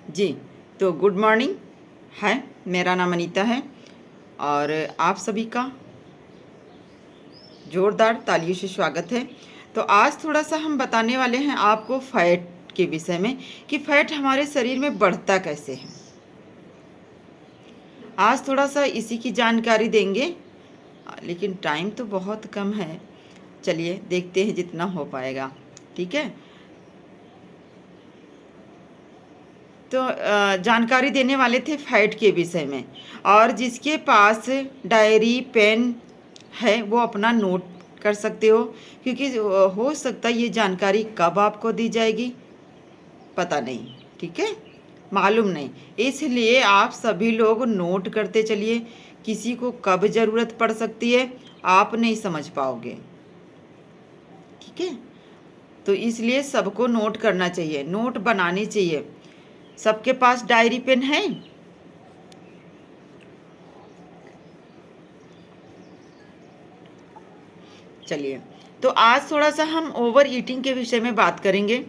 जी, तो good morning है। मेरा नाम अनीता है और आप सभी का ज़ोरदार तालियों से स्वागत है। तो आज थोड़ा सा हम बताने वाले हैं आपको फैट के विषय में कि फैट हमारे शरीर में बढ़ता कैसे है। आज थोड़ा सा इसी की जानकारी देंगे, लेकिन टाइम तो बहुत कम है। चलिए देखते हैं जितना हो पाएगा, ठीक है। तो जानकारी देने वाले थे फैट के विषय में, और जिसके पास डायरी पेन है वो अपना नोट कर सकते हो, क्योंकि हो सकता है ये जानकारी कब आपको दी जाएगी पता नहीं, ठीक है, मालूम नहीं। इसलिए आप सभी लोग नोट करते चलिए। किसी को कब ज़रूरत पड़ सकती है आप नहीं समझ पाओगे, ठीक है। तो इसलिए सबको नोट करना चाहिए, नोट बनानी चाहिए। सबके पास डायरी पेन है? चलिए, तो आज थोड़ा सा हम ओवर ईटिंग के विषय में बात करेंगे।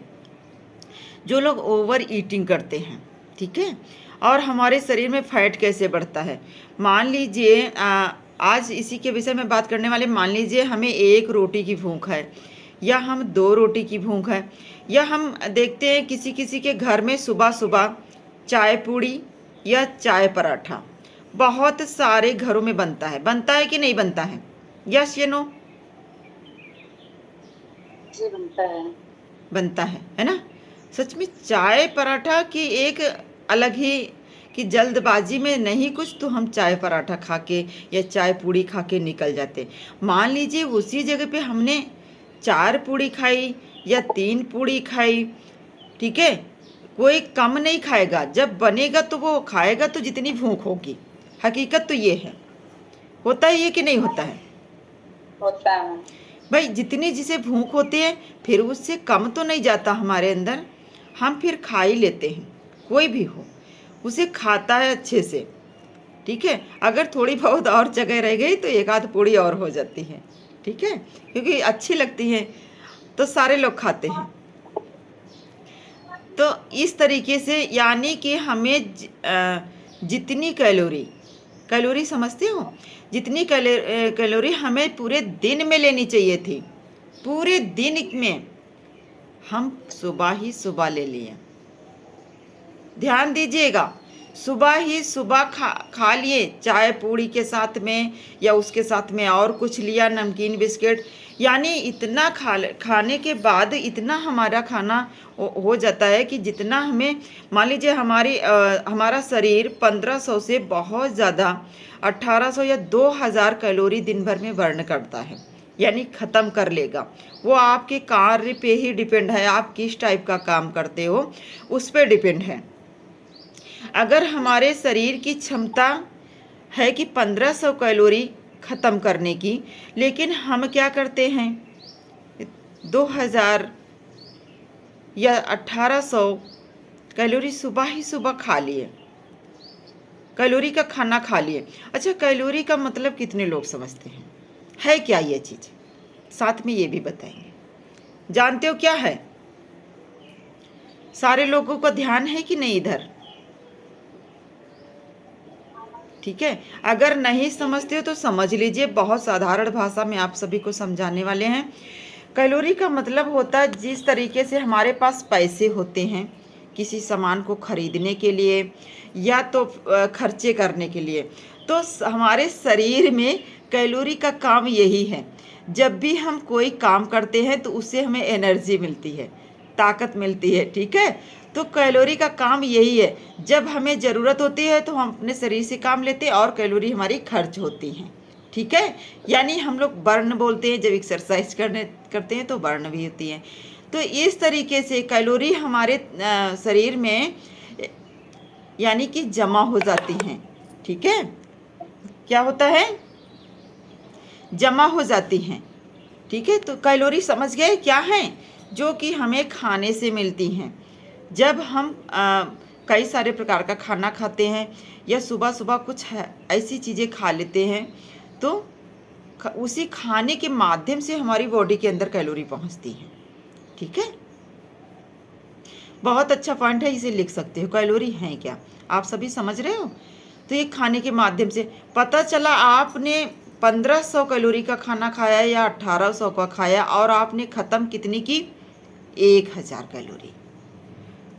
जो लोग ओवर ईटिंग करते हैं, ठीक है, और हमारे शरीर में फैट कैसे बढ़ता है। मान लीजिए आज इसी के विषय में बात करने वाले। मान लीजिए हमें एक रोटी की भूख है, या हम 2 रोटी की भूख है, या हम देखते हैं किसी किसी के घर में सुबह सुबह चाय पूड़ी या चाय पराठा बहुत सारे घरों में बनता है कि नहीं बनता है? यस या नो? जी बनता है। बनता है ना। सच में चाय पराठा की एक अलग ही, कि जल्दबाजी में नहीं कुछ तो हम चाय पराठा खा के या चाय पूड़ी खा के निकल जाते। मान लीजिए उसी जगह पे हमने 4 पूड़ी खाई या 3 पूड़ी खाई, ठीक है, कोई कम नहीं खाएगा। जब बनेगा तो वो खाएगा तो जितनी भूख होगी। हकीकत तो ये है। होता है ये कि नहीं होता है होता है। भाई? जितनी जिसे भूख होती है फिर उससे कम तो नहीं जाता हमारे अंदर, हम फिर खा ही लेते हैं। कोई भी हो उसे खाता है अच्छे से, ठीक है। अगर थोड़ी बहुत और जगह रह गई तो एक आध पूड़ी और हो जाती है, ठीक है, क्योंकि अच्छी लगती है तो सारे लोग खाते हैं। तो इस तरीके से यानी कि हमें जितनी कैलोरी कैलोरी समझते हो, जितनी कैलोरी हमें पूरे दिन में लेनी चाहिए थी, पूरे दिन में हम सुबह ही सुबह ले लिए। ध्यान दीजिएगा, सुबह ही सुबह खा लिए चाय पूड़ी के साथ में, या उसके साथ में और कुछ लिया, नमकीन बिस्किट। यानी इतना खाने के बाद इतना हमारा खाना हो जाता है कि जितना हमें, मान लीजिए हमारा शरीर 1500 से बहुत ज़्यादा 1800 या 2000 कैलोरी दिन भर में बर्न करता है, यानी ख़त्म कर लेगा। वो आपके कार्य पे ही डिपेंड है, आप किस टाइप का काम करते हो उस पर डिपेंड है। अगर हमारे शरीर की क्षमता है कि 1500 कैलोरी ख़त्म करने की, लेकिन हम क्या करते हैं 2000 या 1800 कैलोरी सुबह ही सुबह खा लिए, कैलोरी का खाना खा लिए। अच्छा, कैलोरी का मतलब कितने लोग समझते हैं? है क्या ये चीज़? साथ में ये भी बताएंगे। जानते हो क्या है? सारे लोगों का ध्यान है कि नहीं इधर? ठीक है, अगर नहीं समझते हो तो समझ लीजिए, बहुत साधारण भाषा में आप सभी को समझाने वाले हैं। कैलोरी का मतलब होता है जिस तरीके से हमारे पास पैसे होते हैं किसी सामान को खरीदने के लिए या तो खर्चे करने के लिए, तो हमारे शरीर में कैलोरी का काम यही है। जब भी हम कोई काम करते हैं तो उससे हमें एनर्जी मिलती है, ताकत मिलती है, ठीक है। तो कैलोरी का काम यही है, जब हमें ज़रूरत होती है तो हम अपने शरीर से काम लेते हैं और कैलोरी हमारी खर्च होती हैं, ठीक है। यानी हम लोग बर्न बोलते हैं, जब एक्सरसाइज करते हैं तो बर्न भी होती है। तो इस तरीके से कैलोरी हमारे शरीर में यानी कि जमा हो जाती हैं, ठीक है। क्या होता है? जमा हो जाती हैं, ठीक है। तो कैलोरी समझ गए क्या है? जो कि हमें खाने से मिलती हैं। जब हम कई सारे प्रकार का खाना खाते हैं या सुबह सुबह कुछ ऐसी चीज़ें खा लेते हैं, तो उसी खाने के माध्यम से हमारी बॉडी के अंदर कैलोरी पहुंचती है, ठीक है। बहुत अच्छा पॉइंट है, इसे लिख सकते हो। कैलोरी हैं क्या, आप सभी समझ रहे हो। तो ये खाने के माध्यम से पता चला आपने 1500 कैलोरी का खाना खाया या 1800 का खाया और आपने ख़त्म कितनी की, 1000 कैलोरी।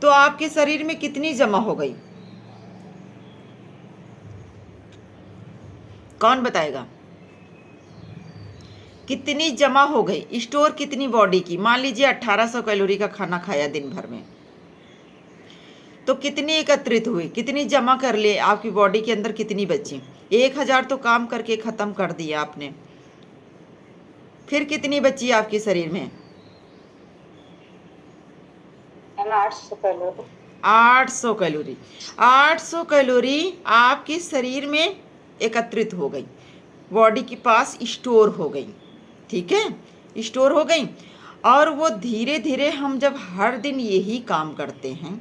तो आपके शरीर में कितनी जमा हो गई, कौन बताएगा। कितनी जमा हो गई, स्टोर कितनी बॉडी की। मान लीजिए 1800 कैलोरी का खाना खाया दिन भर में, तो कितनी एकत्रित हुई, कितनी जमा कर लिए, आपकी बॉडी के अंदर कितनी बची। 1000 तो काम करके ख़त्म कर दिया आपने, फिर कितनी बची आपके शरीर में। 800 कैलोरी। 800 कैलोरी। 800 कैलोरी आपके शरीर में एकत्रित हो गई, बॉडी के पास स्टोर हो गई। ठीक है, स्टोर हो गई। और वो धीरे धीरे हम जब हर दिन यही काम करते हैं,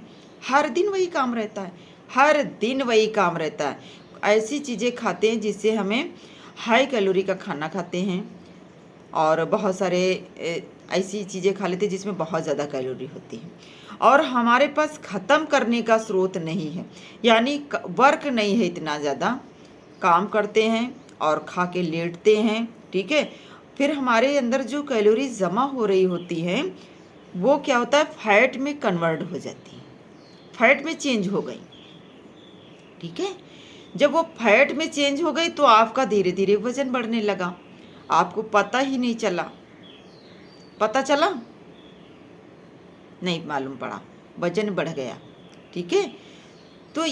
हर दिन वही काम रहता है, हर दिन वही काम रहता है, ऐसी चीज़ें खाते हैं जिससे हमें हाई कैलोरी का खाना खाते हैं और बहुत सारे ऐसी चीज़ें खा लेते हैं जिसमें बहुत ज़्यादा कैलोरी होती है और हमारे पास ख़त्म करने का स्रोत नहीं है, यानी वर्क नहीं है, इतना ज़्यादा काम करते हैं और खा के लेटते हैं। ठीक है, फिर हमारे अंदर जो कैलोरी जमा हो रही होती है वो क्या होता है, फैट में कन्वर्ट हो जाती है, फैट में चेंज हो गई। ठीक है, जब वो फैट में चेंज हो गई तो आपका धीरे धीरे वजन बढ़ने लगा, आपको पता ही नहीं चला। पता चला नहीं, मालूम पड़ा, वजन बढ़ गया। ठीक है, तो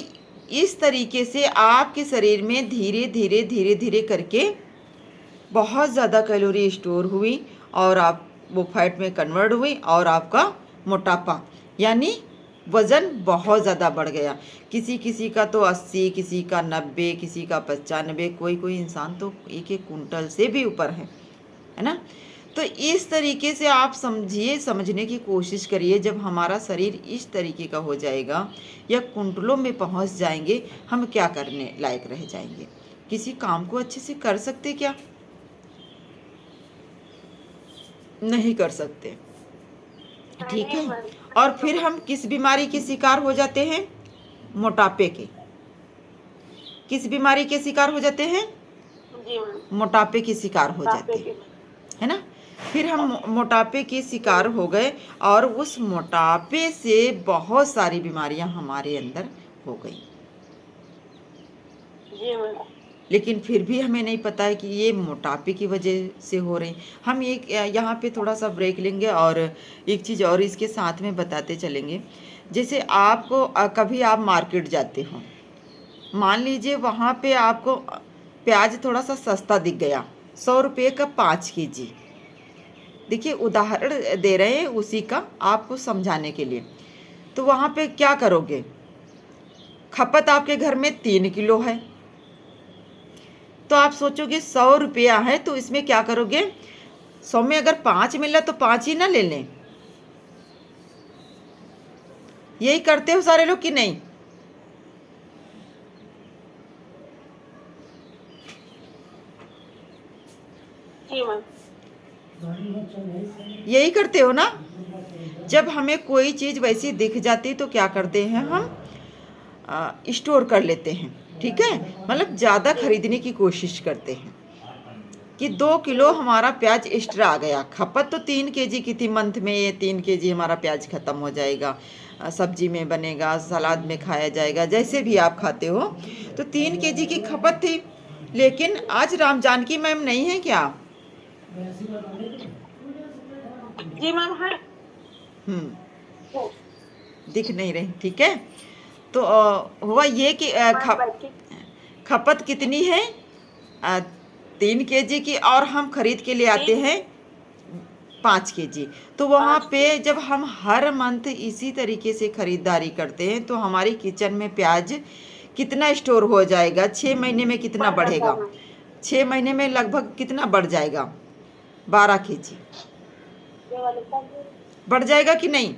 इस तरीके से आपके शरीर में धीरे धीरे धीरे धीरे करके बहुत ज़्यादा कैलोरी स्टोर हुई और आप वो फैट में कन्वर्ट हुई और आपका मोटापा यानी वज़न बहुत ज़्यादा बढ़ गया। किसी किसी का तो 80, किसी का 90, किसी का 95, कोई कोई इंसान तो 1-1 कुंटल से भी ऊपर है ना। तो इस तरीके से आप समझिए, समझने की कोशिश करिए, जब हमारा शरीर इस तरीके का हो जाएगा या कुंटलों में पहुंच जाएंगे, हम क्या करने लायक रह जाएंगे, किसी काम को अच्छे से कर सकते क्या, नहीं कर सकते। ठीक है, और फिर हम किस बीमारी के शिकार हो जाते हैं, मोटापे के। किस बीमारी के शिकार हो जाते हैं, मोटापे के शिकार हो जाते हैं, है ना। फिर हम मोटापे के शिकार हो गए और उस मोटापे से बहुत सारी बीमारियां हमारे अंदर हो गई। लेकिन फिर भी हमें नहीं पता है कि ये मोटापे की वजह से हो रही। हम एक यहाँ पे थोड़ा सा ब्रेक लेंगे और एक चीज़ और इसके साथ में बताते चलेंगे। जैसे आपको कभी आप मार्केट जाते हो, मान लीजिए वहाँ पे आपको प्याज थोड़ा सा सस्ता दिख गया, 100 रुपये का 5 केजी। देखिए उदाहरण दे रहे हैं उसी का आपको समझाने के लिए। तो वहाँ पे क्या करोगे, खपत आपके घर में 3 किलो है, तो आप सोचोगे 100 रुपया है तो इसमें क्या करोगे, 100 में अगर 5 मिला तो 5 ही ना ले लें। यही करते हो सारे लोग कि नहीं, यही करते हो ना। जब हमें कोई चीज़ वैसी दिख जाती तो क्या करते हैं, हम स्टोर कर लेते हैं। ठीक है, मतलब ज़्यादा खरीदने की कोशिश करते हैं कि 2 किलो हमारा प्याज एक्स्ट्रा आ गया। खपत तो 3 केजी की थी, मंथ में ये 3 केजी हमारा प्याज ख़त्म हो जाएगा, सब्जी में बनेगा, सलाद में खाया जाएगा, जैसे भी आप खाते हो। तो 3 केजी की खपत थी, लेकिन आज राम जानकी मैम नहीं है क्या, जी मैम है। दिख नहीं रही। ठीक है, तो हुआ ये कि खपत कितनी है, 3 केजी की, और हम खरीद के ले आते हैं 5 केजी। तो वहाँ पे जब हम हर मंथ इसी तरीके से खरीदारी करते हैं तो हमारी किचन में प्याज कितना स्टोर हो जाएगा, 6 महीने में कितना बढ़ेगा, 6 महीने में लगभग कितना बढ़ जाएगा, 12 केजी बढ़ जाएगा कि नहीं,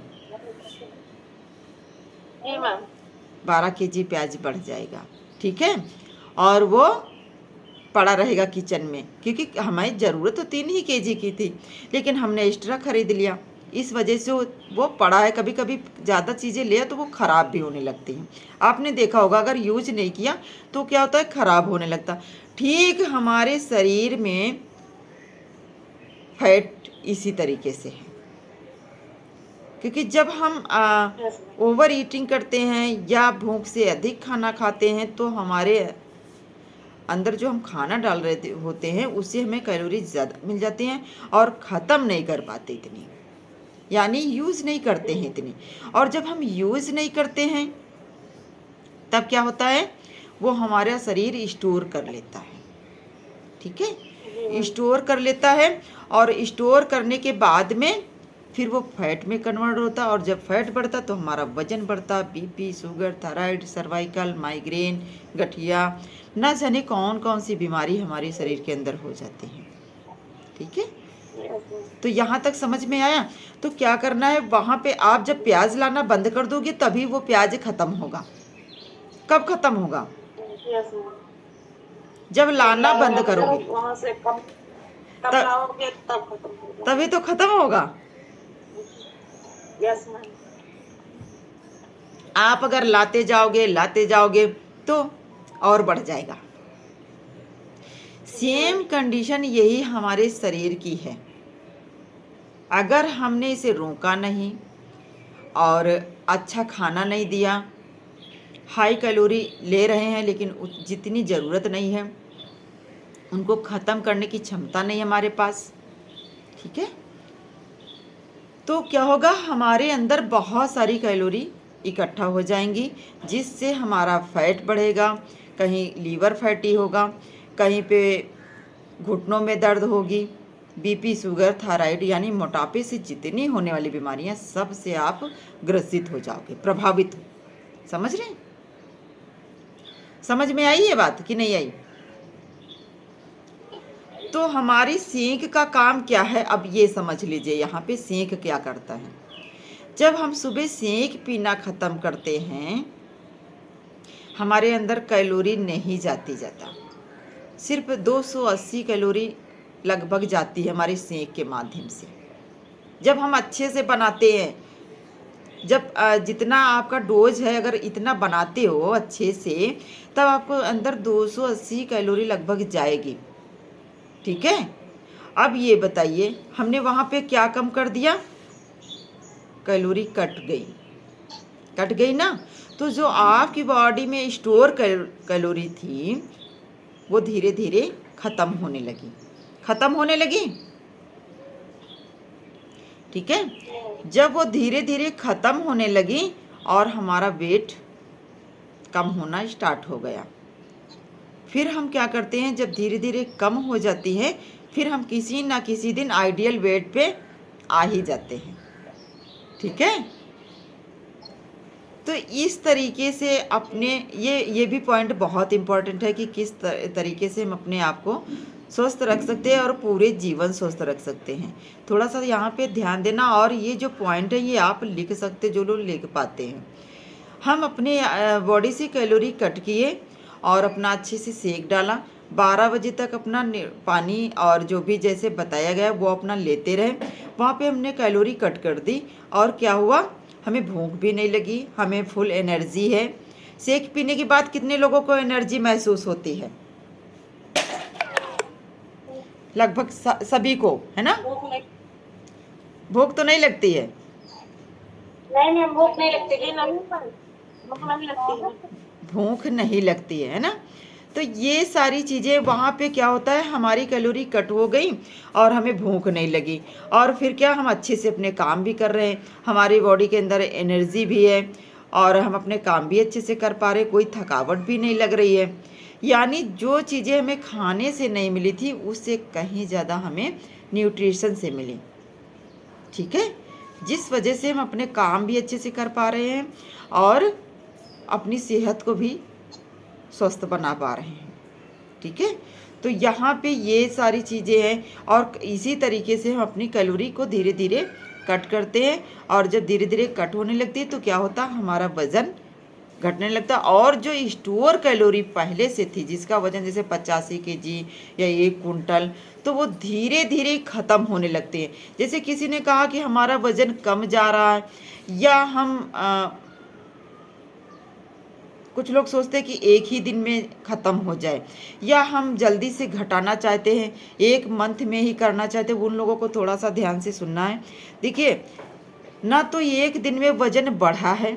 12 केजी प्याज बढ़ जाएगा। ठीक है, और वो पड़ा रहेगा किचन में, क्योंकि हमारी ज़रूरत तो 3 ही केजी की थी, लेकिन हमने एक्स्ट्रा खरीद लिया। इस वजह से वो पड़ा है। कभी कभी ज़्यादा चीज़ें ले तो वो ख़राब भी होने लगती हैं। आपने देखा होगा अगर यूज नहीं किया तो क्या होता है, ख़राब होने लगता। ठीक हमारे शरीर में फैट इसी तरीके से है, क्योंकि जब हम यस मैम। ओवर ईटिंग करते हैं या भूख से अधिक खाना खाते हैं तो हमारे अंदर जो हम खाना डाल रहे होते हैं उससे हमें कैलोरी ज़्यादा मिल जाती हैं और ख़त्म नहीं कर पाते इतनी, यानी यूज़ नहीं करते हैं इतनी। और जब हम यूज़ नहीं करते हैं तब क्या होता है, वो हमारा शरीर स्टोर कर लेता है। ठीक जी है, मैम। स्टोर कर लेता है और स्टोर करने के बाद में फिर वो फैट में कन्वर्ट होता है। और जब फैट बढ़ता तो हमारा वजन बढ़ता, BP, sugar, thyroid, cervical, migraine, गठिया, न जाने कौन कौन सी बीमारी हमारे शरीर के अंदर हो जाती हैं। ठीक है, यस मैम। तो यहाँ तक समझ में आया। तो क्या करना है, वहाँ पे आप जब प्याज लाना बंद कर दोगे तभी वो प्याज खत्म होगा। कब खत्म होगा, यस मैम। जब लाना बंद करोगे वहाँ से कम तब त- लाओगे तब खत्म होगा। तभी तो खत्म होगा। Yes ma'am. आप अगर लाते जाओगे तो और बढ़ जाएगा। सेम कंडीशन यही हमारे शरीर की है। अगर हमने इसे रोका नहीं और अच्छा खाना नहीं दिया, हाई कैलोरी ले रहे हैं लेकिन जितनी ज़रूरत नहीं है, उनको ख़त्म करने की क्षमता नहीं हमारे पास, ठीक है, तो क्या होगा, हमारे अंदर बहुत सारी कैलोरी इकट्ठा हो जाएंगी जिससे हमारा फैट बढ़ेगा। कहीं लीवर फैटी होगा, कहीं पे घुटनों में दर्द होगी, बीपी, शुगर, थायराइड यानी मोटापे से जितनी होने वाली बीमारियां सब से आप ग्रसित हो जाओगे, प्रभावित हो। समझ रहे हैं? समझ में आई ये बात कि नहीं आई? तो हमारी सेंक का काम क्या है, अब ये समझ लीजिए। यहाँ पे सेंक क्या करता है, जब हम सुबह सेंक पीना ख़त्म करते हैं हमारे अंदर कैलोरी नहीं जाता, सिर्फ 280 कैलोरी लगभग जाती है हमारे सेंक के माध्यम से। जब हम अच्छे से बनाते हैं, जब जितना आपका डोज है अगर इतना बनाते हो अच्छे से, तब आपको अंदर 280 कैलोरी लगभग जाएगी। ठीक है, अब ये बताइए हमने वहाँ पे क्या कम कर दिया, कैलोरी कट गई ना। तो जो आपकी बॉडी में स्टोर कैलोरी थी वो धीरे धीरे ख़त्म होने लगी। ठीक है, जब वो धीरे धीरे ख़त्म होने लगी और हमारा वेट कम होना स्टार्ट हो गया, फिर हम क्या करते हैं, जब धीरे धीरे कम हो जाती है फिर हम किसी ना किसी दिन आइडियल वेट पे आ ही जाते हैं। ठीक है, तो इस तरीके से अपने ये भी पॉइंट बहुत इम्पोर्टेंट है कि किस तरीके से हम अपने आप को स्वस्थ रख सकते हैं और पूरे जीवन स्वस्थ रख सकते हैं। थोड़ा सा यहाँ पे ध्यान देना, और ये जो पॉइंट है ये आप लिख सकते, जो लोग लिख पाते हैं। हम अपने बॉडी से कैलोरी कट किए और अपना अच्छे से सेक डाला, 12 बजे तक अपना पानी और जो भी जैसे बताया गया वो अपना लेते रहे। वहाँ पे हमने कैलोरी कट कर दी और क्या हुआ, हमें भूख भी नहीं लगी, हमें फुल एनर्जी है। सेक पीने के बाद कितने लोगों को एनर्जी महसूस होती है? लगभग सभी को, है ना? भूख तो नहीं लगती है? नहीं मैम, भूख नहीं लगती है। भूख नहीं लगती है। भूख नहीं लगती है ना? तो ये सारी चीज़ें वहाँ पे क्या होता है, हमारी कैलोरी कट हो गई और हमें भूख नहीं लगी, और फिर क्या, हम अच्छे से अपने काम भी कर रहे हैं, हमारी बॉडी के अंदर एनर्जी भी है और हम अपने काम भी अच्छे से कर पा रहे, कोई थकावट भी नहीं लग रही है। यानी जो चीज़ें हमें खाने से नहीं मिली थी उससे कहीं ज़्यादा हमें न्यूट्रिशन से मिली। ठीक है, जिस वजह से हम अपने काम भी अच्छे से कर पा रहे हैं और अपनी सेहत को भी स्वस्थ बना पा रहे हैं। ठीक है, तो यहाँ पे ये सारी चीज़ें हैं और इसी तरीके से हम अपनी कैलोरी को धीरे धीरे कट करते हैं, और जब धीरे धीरे कट होने लगती है तो क्या होता है, हमारा वज़न घटने लगता है। और जो स्टोर कैलोरी पहले से थी, जिसका वजन जैसे 85 kg या 1 कुंटल, तो वो धीरे धीरे ख़त्म होने लगते हैं। जैसे किसी ने कहा कि हमारा वजन कम जा रहा है, या हम कुछ लोग सोचते हैं कि एक ही दिन में ख़त्म हो जाए, या हम जल्दी से घटाना चाहते हैं, 1 मंथ में ही करना चाहते हैं। उन लोगों को थोड़ा सा ध्यान से सुनना है। देखिए, ना तो 1 दिन में वजन बढ़ा है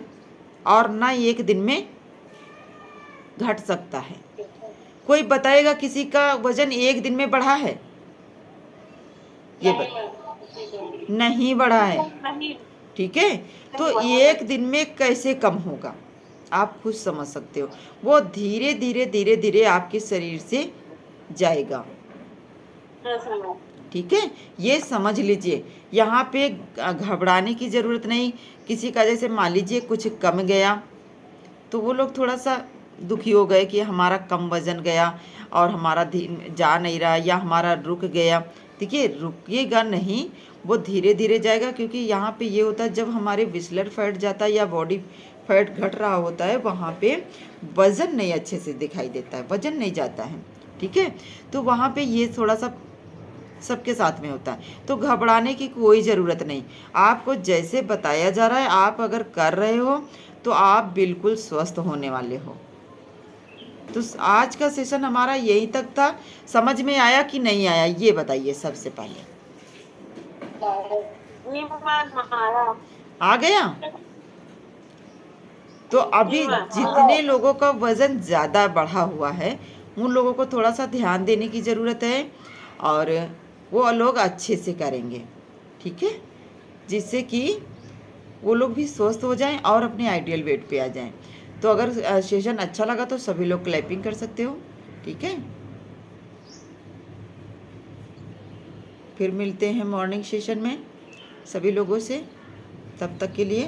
और ना 1 दिन में घट सकता है। कोई बताएगा किसी का वजन 1 दिन में बढ़ा है? ये नहीं बढ़ा है, नहीं। ठीक है। तो 1 दिन में कैसे कम होगा, आप खुद समझ सकते हो। वो धीरे धीरे धीरे धीरे आपके शरीर से जाएगा, ठीक है। ये समझ लीजिए, यहाँ पे घबराने की ज़रूरत नहीं। किसी का जैसे मान लीजिए कुछ कम गया, तो वो लोग थोड़ा सा दुखी हो गए कि हमारा कम वजन गया और हमारा जा नहीं रहा, या हमारा रुक गया। देखिए, रुकेगा नहीं, वो धीरे धीरे जाएगा। क्योंकि यहाँ पे ये होता है, जब हमारे विस्लर फैट जाता है या बॉडी फैट घट रहा होता है, वहाँ पे वज़न नहीं अच्छे से दिखाई देता है, वज़न नहीं जाता है, ठीक है। तो वहाँ पे ये थोड़ा सा सबके साथ में होता है। तो घबराने की कोई ज़रूरत नहीं। आपको जैसे बताया जा रहा है, आप अगर कर रहे हो तो आप बिल्कुल स्वस्थ होने वाले हो। तो आज का सेशन हमारा यहीं तक था। समझ में आया कि नहीं आया, ये बताइए सबसे पहले। आ गया? तो अभी जितने लोगों का वज़न ज़्यादा बढ़ा हुआ है, उन लोगों को थोड़ा सा ध्यान देने की ज़रूरत है, और वो लोग अच्छे से करेंगे, ठीक है, जिससे कि वो लोग भी स्वस्थ हो जाएं और अपने आइडियल वेट पे आ जाएं। तो अगर सेशन अच्छा लगा तो सभी लोग क्लैपिंग कर सकते हो, ठीक है। फिर मिलते हैं मॉर्निंग सेशन में सभी लोगों से। तब तक के लिए